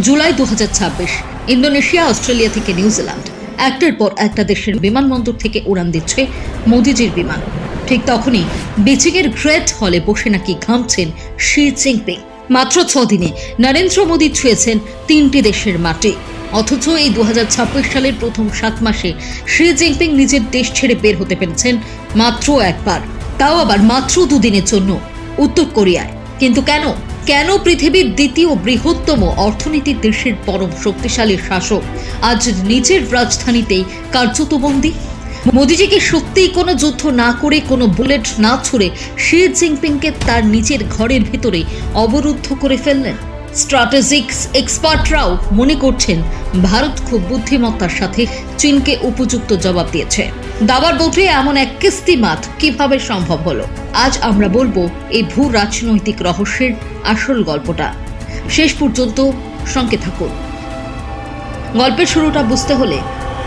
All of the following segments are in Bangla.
জুলাই 2026 ইন্দোনেশিয়া, অস্ট্রেলিয়া থেকে নিউজিল্যান্ড একটার পর একটা দেশের বিমানবন্দর থেকে উড়ান দিচ্ছে মোদিজির বিমান। ঠিক তখনই বেজিংয়ের গ্রেট হলে বসে নাকি ঘামছেন শি জিনপিং। মাত্র 6 দিনে নরেন্দ্র মোদী ছুঁয়েছেন 3টি দেশের মাটি। অথচ এই 2026 সালের প্রথম 7 মাসে শি জিনপিং নিজের দেশ ছেড়ে বের হতে পেরেছেন মাত্র একবার, তাও আবার মাত্র 2 দিনের জন্য উত্তর কোরিয়ায়। কিন্তু কেন পৃথিবীর দ্বিতীয় বৃহত্তম অর্থনীতির দেশের পরম শক্তিশালী শাসক আজ নিজের রাজধানীতেই কার্যত বন্দী? মোদিজিকে সত্যিই কোনো যুদ্ধ না করে, কোনো বুলেট না ছুড়ে শি জিনপিংকে তার নিজের ঘরের ভেতরে অবরুদ্ধ করে ফেললেন। স্ট্র্যাটেজিক্স এক্সপার্টরাও মনে করছেন ভারত খুব বুদ্ধিমত্তার সাথে চীনকে উপযুক্ত জবাব দিয়েছে। দাবার বোধে এমন এক কিস্তিমাত কিভাবে সম্ভব হলো? আজ আমরা বলবো এই ভূ রাজনৈতিক রহস্যের আসল গল্পটা। শেষ পর্যন্ত সঙ্গে থাকুন। গল্পের শুরুটা বুঝতে হলে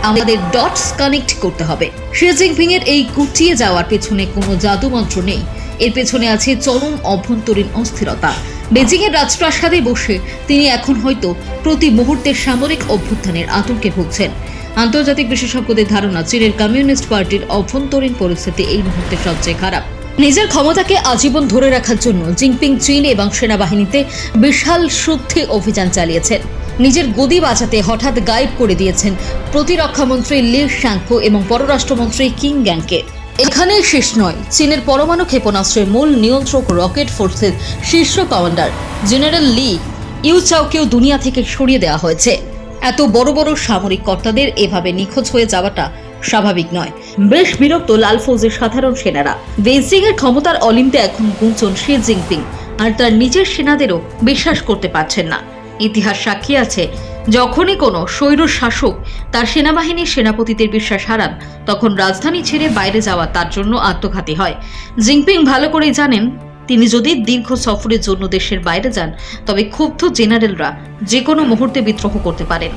আমাদের ডটস কানেক্ট করতে হবে। শি জিনপিং এর এই গুটিয়ে যাওয়ার পেছনে কোনো জাদুমন্ত্র নেই, এর পেছনে আছে চরম অভ্যন্তরীণ অস্থিরতা। বেজিংয়ের রাজপ্রাসাদে বসে তিনি এখন হয়তো প্রতি মুহূর্তের সামরিক অভ্যুত্থানের আতঙ্কে ভুগছেন। আন্তর্জাতিক বিশেষজ্ঞদের ধারণা, চীনের কমিউনিস্ট পার্টির অভ্যন্তরীণ পরিস্থিতি এই মুহূর্তে সবচেয়ে খারাপ। নিজের ক্ষমতাকে আজীবন ধরে রাখার জন্য জিনপিং চীন এবং সেনাবাহিনীতে বিশাল শুদ্ধি অভিযান চালিয়েছেন। নিজের গদি বাঁচাতে হঠাৎ গায়েব করে দিয়েছেন প্রতিরক্ষামন্ত্রী লি শ্যাংফো এবং পররাষ্ট্রমন্ত্রী কিং গ্যাংকে। এখানেই শেষ নয়, চীনের পরমাণু ক্ষেপণাস্ত্রের মূল নিয়ন্ত্রক রকেট ফোর্সের শীর্ষ কমান্ডার জেনারেল লি ইউচাওকেও দুনিয়া থেকে সরিয়ে দেওয়া হয়েছে। এত বড় বড় সামরিক কর্তাদের এভাবে নিখোঁজ হয়ে যাওয়াটা স্বাভাবিক নয়। বেশ বিরক্ত লাল ফৌজের সাধারণ সেনারা। বেজিংয়ের ক্ষমতার অলিম্পে এখন গুঞ্জন শি জিনপিং আর তার নিজের সেনাদেরও বিশ্বাস করতে পারছেন না। ইতিহাস সাক্ষী আছে, যখনই কোনো স্বৈর শাসক তার সেনাবাহিনীর সেনাপতিদের বিশ্বাস হারান, তখন রাজধানী ছেড়ে বাইরে যাওয়া তার জন্য আত্মঘাতী হয়। জিনপিং ভালো করেই জানেন, তিনি যদি দীর্ঘ সফরের জন্য দেশের বাইরে যান, তবে ক্ষুব্ধ জেনারেলরা যে কোনো মুহূর্তে বিদ্রোহ করতে পারেন।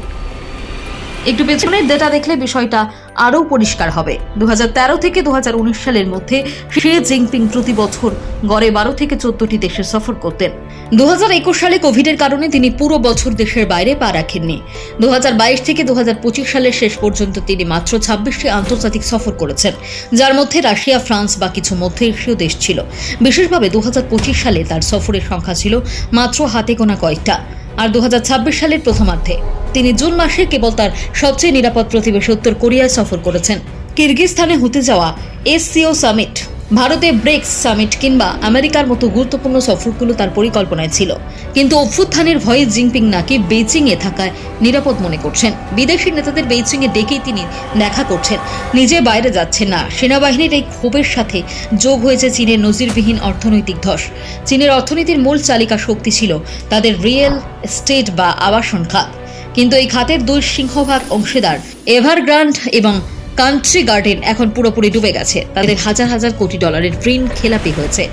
একটু পেছনের ডেটা দেখলে বিষয়টা আরও পরিষ্কার হবে। 2013 থেকে 2019 সালের মধ্যে শি জিনপিং প্রতি বছর গড়ে 12 থেকে 14টি দেশে সফর করতেন। 2021 সালে কোভিডের কারণে তিনি পুরো বছর দেশের বাইরে পা রাখেননি। 2022 থেকে 2025 সালের শেষ পর্যন্ত তিনি মাত্র 26টি আন্তর্জাতিক সফর করেছেন, যার মধ্যে রাশিয়া, ফ্রান্স বা কিছু মধ্য এশীয় দেশ ছিল। বিশেষভাবে 2025 সালে তার সফরের সংখ্যা ছিল মাত্র হাতে গোনা কয়েকটা। আর 2026 সালের প্রথমার্ধে তিনি জুন মাসে কেবল তার সবচেয়ে নিরাপদ প্রতিবেশী উত্তর কোরিয়ায় সফর করেছেন। কিরগিজস্তানে হতে যাওয়া এসসিও সামিট, ভারতে ব্রিক্স সামিট কিংবা আমেরিকার মতো গুরুত্বপূর্ণ সফরগুলো তার পরিকল্পনায় ছিল। কিন্তু অভ্যুত্থানের ভয়ে জিনপিং নাকি বেইজিংয়ে থাকায় নিরাপদ মনে করছেন। বিদেশি নেতাদের বেইজিংয়ে ডেকেই তিনি দেখা করছেন, নিজে বাইরে যাচ্ছেন না। সেনাবাহিনীর এই ক্ষোভের সাথে যোগ হয়েছে চীনের নজিরবিহীন অর্থনৈতিক ধস। চীনের অর্থনীতির মূল চালিকা শক্তি ছিল তাদের রিয়েল এস্টেট বা আবাসন খাত, কিন্তু এই খাতের 2 সিংহভাগ অংশীদার এভারগ্রান্ড এবং কান্ট্রি গার্ডেন এখন পুরোপুরি ডুবে গেছে। তাদের হাজার হাজার কোটি ডলারের ঋণ খেলাপি হয়েছে,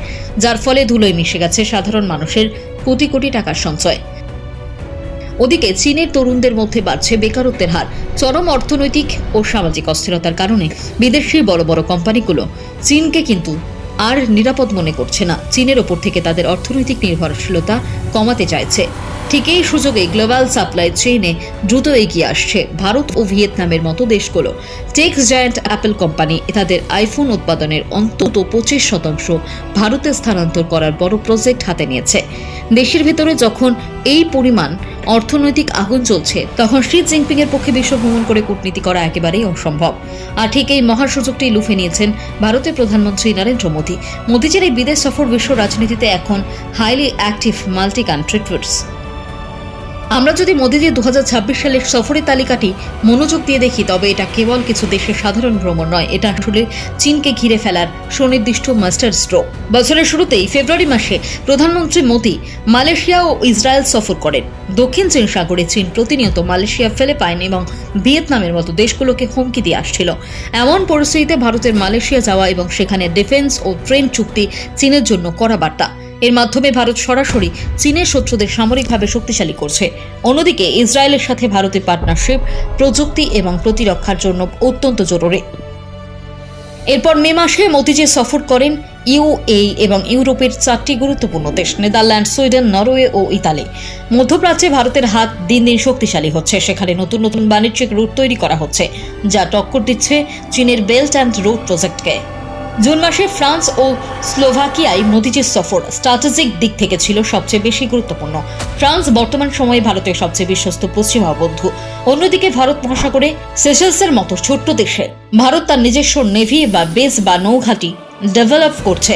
যার ফলে ধুলোয় মিশে গেছে সাধারণ মানুষের কোটি কোটি টাকার সঞ্চয়। ওদিকে চীনের তরুণদের মধ্যে বাড়ছে বেকারত্বের হার। চরম অর্থনৈতিক ও সামাজিক অস্থিরতার কারণে বিদেশি বড় বড় কোম্পানিগুলো চীনকে কিন্তু আর নিরাপদ মনে করছে না। চীনের ওপর থেকে তাদের অর্থনৈতিক নির্ভরশীলতা কমাতে চাইছে। ঠিক এই সুযোগে গ্লোবাল সাপ্লাই চেইনে দ্রুত এগিয়ে আসছে ভারত ও ভিয়েতনামের মতো দেশগুলো। টেক জায়ান্ট অ্যাপল কোম্পানি তাদের আইফোন উৎপাদনের অন্তত 25% ভারতে স্থানান্তর করার বড় প্রজেক্ট হাতে নিয়েছে। দেশের ভেতরে যখন এই পরিমাণ অর্থনৈতিক আগুন চলছে, তখন শি জিনপিং এর পক্ষে বিশ্ব ভ্রমণ করে কূটনীতি করা একেবারেই অসম্ভব। আর ঠিক এই মহা সুযোগটি লুফে নিয়েছেন ভারতের প্রধানমন্ত্রী নরেন্দ্র মোদী। মোদীজির এই বিদেশ সফর বিশ্ব রাজনীতিতে এখন highly active multi country tours. আমরা যদি মোদীজির 2026 সালের সফরের তালিকাটি মনোযোগ দিয়ে দেখি, তবে এটা কেবল কিছু দেশের সাধারণ ভ্রমণ নয়, এটা আসলে চীনকে ঘিরে ফেলার সুনির্দিষ্ট মাস্টার স্ট্রোক। বছরের শুরুতেই ফেব্রুয়ারি মাসে প্রধানমন্ত্রী মোদী মালয়েশিয়া ও ইসরায়েল সফর করেন। দক্ষিণ চীন সাগরে চীন প্রতিনিয়ত মালয়েশিয়া, ফিলিপাইন এবং ভিয়েতনামের মতো দেশগুলোকে হুমকি দিয়ে আসছিল। এমন পরিস্থিতিতে ভারতের মালয়েশিয়া যাওয়া এবং সেখানে ডিফেন্স ও ট্রেন চুক্তি চীনের জন্য কড়া বার্তা। এর মাধ্যমে ভারত সরাসরি চীনের শত্রুদের সামরিকভাবে শক্তিশালী করছে। অন্যদিকে ইসরায়েলের সাথে ভারতের পার্টনারশিপ প্রযুক্তি এবং প্রতিরক্ষার জন্য অত্যন্ত জরুরি। এরপর মে মাসে মতিজি সফর করেন ইউএই এবং ইউরোপের 4টি গুরুত্বপূর্ণ দেশ নেদারল্যান্ড, সুইডেন, নরওয়ে ও ইতালি। মধ্যপ্রাচ্যে ভারতের হাত দিন দিন শক্তিশালী হচ্ছে। সেখানে নতুন নতুন বাণিজ্যিক রুট তৈরি করা হচ্ছে, যা টক্কর দিচ্ছে চীনের বেল্ট অ্যান্ড রোড প্রজেক্টকে। জুন মাসে ফ্রান্স ও স্লোভাকিয়ায় মোদিজির সফর স্ট্র্যাটেজিক দিক থেকে ছিল সবচেয়ে বেশি গুরুত্বপূর্ণ। ফ্রান্স বর্তমান সময়ে ভারতের সবচেয়ে বিশ্বস্ত পশ্চিমা বন্ধু। অন্যদিকে ভারত মহাসাগরে সেশেলসের মতো ছোট্ট দেশে ভারত তার নিজস্ব নেভি বা বেস বা নৌঘাঁটি ডেভেলপ করছে।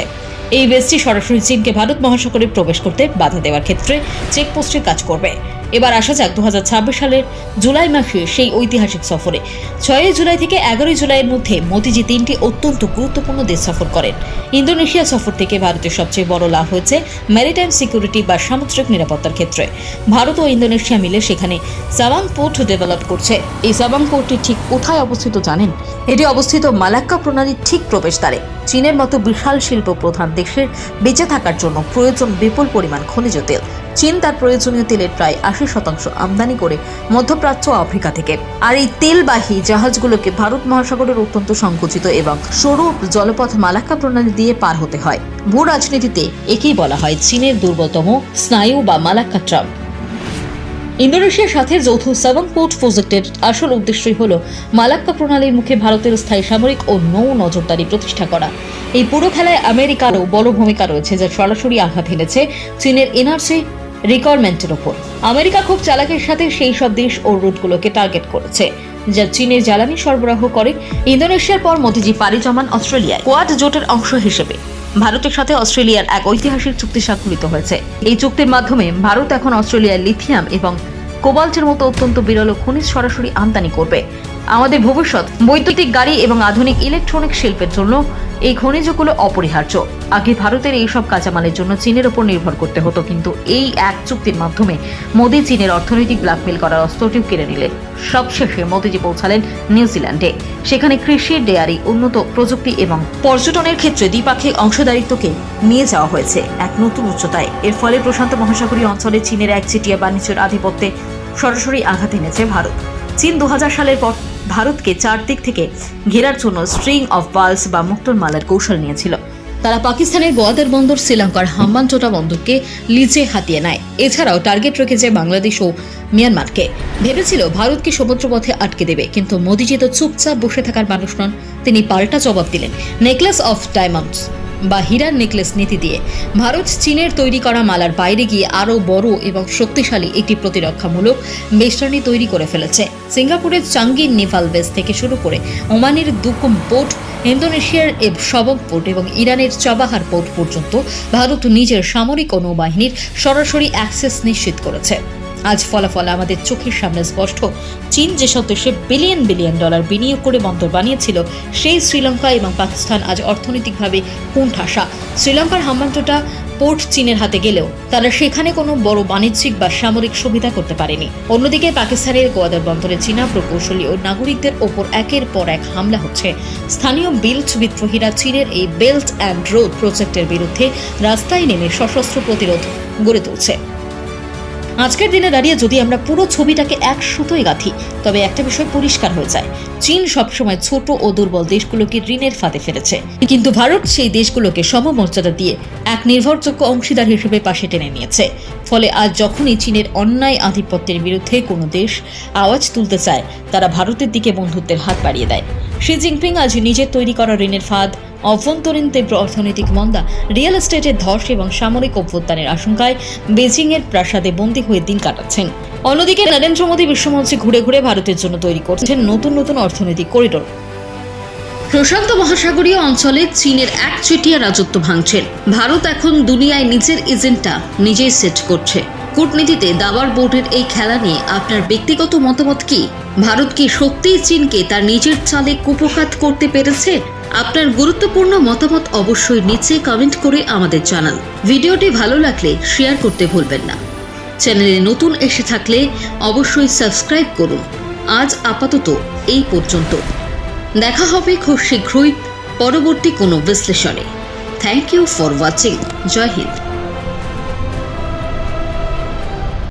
এই বেসটি সরাসরি চীনকে ভারত মহাসাগরে প্রবেশ করতে বাধা দেওয়ার ক্ষেত্রে চেকপোস্টের কাজ করবে। এবার আসা যাক 2026 সালের জুলাই মাসে সেই ঐতিহাসিক সফরে। 6 জুলাই থেকে 11 জুলাইয়ের মধ্যে মোদিজি 3টি অত্যন্ত গুরুত্বপূর্ণ দেশ সফর করেন। ইন্দোনেশিয়া সফর থেকে ভারতের সবচেয়ে বড় লাভ হয়েছে ম্যারিটাইম সিকিউরিটি বা সামুদ্রিক নিরাপত্তার ক্ষেত্রে। ভারত ও ইন্দোনেশিয়া মিলে সেখানে সাবাং পোর্ট ডেভেলপ করছে। এই সাবাং পোর্টটি ঠিক কোথায় অবস্থিত জানেন? এটি অবস্থিত মালাক্কা প্রণালীর ঠিক প্রবেশদ্বারে। চীনের মতো বিশাল শিল্প প্রধান দেশের বেঁচে থাকার জন্য প্রয়োজন বিপুল পরিমাণ খনিজ তেল। চীন তার প্রয়োজনীয় তেলের প্রায় 80% আমদানি করে মধ্যপ্রাচ্য ও আফ্রিকা থেকে। আর এই তেলবাহী জাহাজগুলোকে ভারত মহাসাগরের অত্যন্ত সংকুচিত এবং সরু জলপথ মালাক্কা প্রণালী দিয়ে পার হতে হয়। ভূ রাজনীতিতে একেই বলা হয় চীনের দুর্বলতম স্নায়ু বা মালাক্কা ট্রাম্প। ইন্দোনেশিয়ার সাথে যৌথ সাবাং পোর্ট প্রজেক্টের আসল উদ্দেশ্যই হল মালাক্কা প্রণালীর মুখে ভারতের স্থায়ী সামরিক ও নৌ নজরদারি প্রতিষ্ঠা করা। এই পুরো খেলায় আমেরিকারও বড় ভূমিকা রয়েছে, যা সরাসরি আঘাত এনেছে চীনের এনার্জি রিকোয়ারমেন্টের ওপর। আমেরিকা খুব চালাকির সাথে সেই সব দেশ ও রুটগুলোকে টার্গেট করেছে যা চীনের জ্বালানি সরবরাহ করে। ইন্দোনেশিয়ার পর মোদিজি পাড়ি জমান অস্ট্রেলিয়ায় কোয়াড জোটের অংশ হিসেবে। ভারতের সাথে অস্ট্রেলিয়ার এক ঐতিহাসিক চুক্তি স্বাক্ষরিত হয়েছে। এই চুক্তির মাধ্যমে ভারত এখন অস্ট্রেলিয়ার লিথিয়াম এবং কোবাল্টের মতো অত্যন্ত বিরল খনিজ সরাসরি আমদানি করবে। আমাদের ভবিষ্যৎ বৈদ্যুতিক গাড়ি এবং আধুনিক ইলেকট্রনিক শিল্পের জন্য এই খনিজগুলো অপরিহার্য। আগে ভারতের এইসব কাঁচামালের জন্য চীনের উপর নির্ভর করতে হতো, কিন্তু এই এক চুক্তির মাধ্যমে মোদি চীনের অর্থনৈতিক ব্ল্যাকমেল করার অস্ত্রটিও কেড়ে নিলেন। সবশেষে মোদিজি পৌঁছালেন নিউজিল্যান্ডে। সেখানে কৃষি, ডেয়ারি, উন্নত প্রযুক্তি এবং পর্যটনের ক্ষেত্রে দ্বিপাক্ষিক অংশীদারিত্বকে নিয়ে যাওয়া হয়েছে এক নতুন উচ্চতায়। এর ফলে প্রশান্ত মহাসাগরীয় অঞ্চলে চীনের একচেটিয়া বাণিজ্যের আধিপত্যে সরাসরি আঘাত এনেছে ভারত। চীন 2000 সালের পর ভারতকে চারদিক থেকে ঘেরার জন্য স্ট্রিং অফ পার্লস বা মুক্তোর মালার কৌশল নিয়েছিল। তারা পাকিস্তানের গোয়াদার বন্দর, শ্রীলঙ্কার হাম্বানটোটা বন্দরকে লিজে হাতিয়ে নেয়। এছাড়াও টার্গেট রেখেছে বাংলাদেশ ও মিয়ানমারকে। ভেবেছিল ভারতকে সমুদ্রপথে আটকে দেবে, কিন্তু মোদিজি তো চুপচাপ বসে থাকার মানুষ নন। তিনি পাল্টা জবাব দিলেন নেকলেস অফ ডায়মন্ডস বা হীরার নেকলেস নীতি দিয়ে। ভারত চীনের তৈরি করা মালার বাইরে গিয়ে আরও বড় এবং শক্তিশালী একটি প্রতিরক্ষামূলক বেষ্টনী তৈরি করে ফেলেছে। সিঙ্গাপুরের চাঙ্গি নেভাল বেস থেকে শুরু করে ওমানের দুকুম পোর্ট, ইন্দোনেশিয়ার সাবাং পোর্ট এবং ইরানের চাবাহার পোর্ট পর্যন্ত ভারত নিজের সামরিক ও নৌবাহিনীর সরাসরি অ্যাক্সেস নিশ্চিত করেছে। আজ ফলাফল আমাদের চোখের সামনে স্পষ্ট। চীন যেসব দেশে বিলিয়ন বিলিয়ন ডলার বিনিয়োগ করে বন্দর বানিয়েছিল, সেই শ্রীলঙ্কা এবং পাকিস্তান আজ অর্থনৈতিকভাবে কোণঠাসা। শ্রীলঙ্কার হাম্বানটোটা পোর্ট চীনের হাতে গেলেও তারা সেখানে কোনো বড় বাণিজ্যিক বা সামরিক সুবিধা করতে পারেনি। অন্যদিকে পাকিস্তানের গোয়াদার বন্দরে চীনা প্রকৌশলী ও নাগরিকদের ওপর একের পর এক হামলা হচ্ছে। স্থানীয় বিল্ট বিদ্রোহীরা চীনের এই বেল্ট অ্যান্ড রোড প্রজেক্টের বিরুদ্ধে রাস্তায় নেমে সশস্ত্র প্রতিরোধ গড়ে তুলছে। আজকের দিনে দাঁড়িয়ে যদি আমরা পুরো ছবিটাকে এক সুতোয় গাঁথি, তবে একটা বিষয় পরিষ্কার হয়ে যায়। চীন সবসময় ছোট ও দুর্বল দেশগুলোকে ঋণের ফাঁদে ফেলেছে, কিন্তু ভারত সেই দেশগুলোকে সমমর্যাদা দিয়ে এক নির্ভরযোগ্য অংশীদার হিসেবে পাশে টেনে নিয়েছে। ফলে আজ যখনই চীনের অন্যায় আধিপত্যের বিরুদ্ধে কোনো দেশ আওয়াজ তুলতে চায়, তারা ভারতের দিকে বন্ধুত্বের হাত বাড়িয়ে দেয়। শি জিনপিং আজ নিজের তৈরি করা ঋণের ফাঁদ, অভ্যন্তরীণ তীব্র অর্থনৈতিক মন্দা, রিয়েল এস্টেটের ধস এবং সামরিক অভ্যুত্থানের আশঙ্কায় বেজিংয়ের প্রাসাদে বন্দী হয়ে দিন কাটাচ্ছেন। অন্যদিকে নরেন্দ্র মোদী বিশ্বমঞ্চে ঘুরে ঘুরে ভারতের জন্য তৈরি করছেন নতুন নতুন অর্থনৈতিক করিডোর। প্রশান্ত মহাসাগরীয় অঞ্চলে চীনের একচেটিয়া রাজত্ব ভাঙছেন। ভারত এখন দুনিয়ায় নিজের এজেন্ডা নিজেই সেট করছে। কূটনীতিতে দাবার বোর্ডের এই খেলা নিয়ে আপনার ব্যক্তিগত মতামত কি? ভারত কি সত্যিই চীনকে তার নিজের চালে কুপোকাত করতে পেরেছে? আপনার গুরুত্বপূর্ণ মতামত অবশ্যই নিচে কমেন্ট করে আমাদের জানান। ভিডিওটি ভালো লাগলে শেয়ার করতে ভুলবেন না। চ্যানেলে নতুন এসে থাকলে অবশ্যই সাবস্ক্রাইব করুন। আজ আপাতত এই পর্যন্ত। দেখা হবে খুব শীঘ্রই পরবর্তী কোনো বিশ্লেষণে। Thank you for watching. জয় হিন্দ।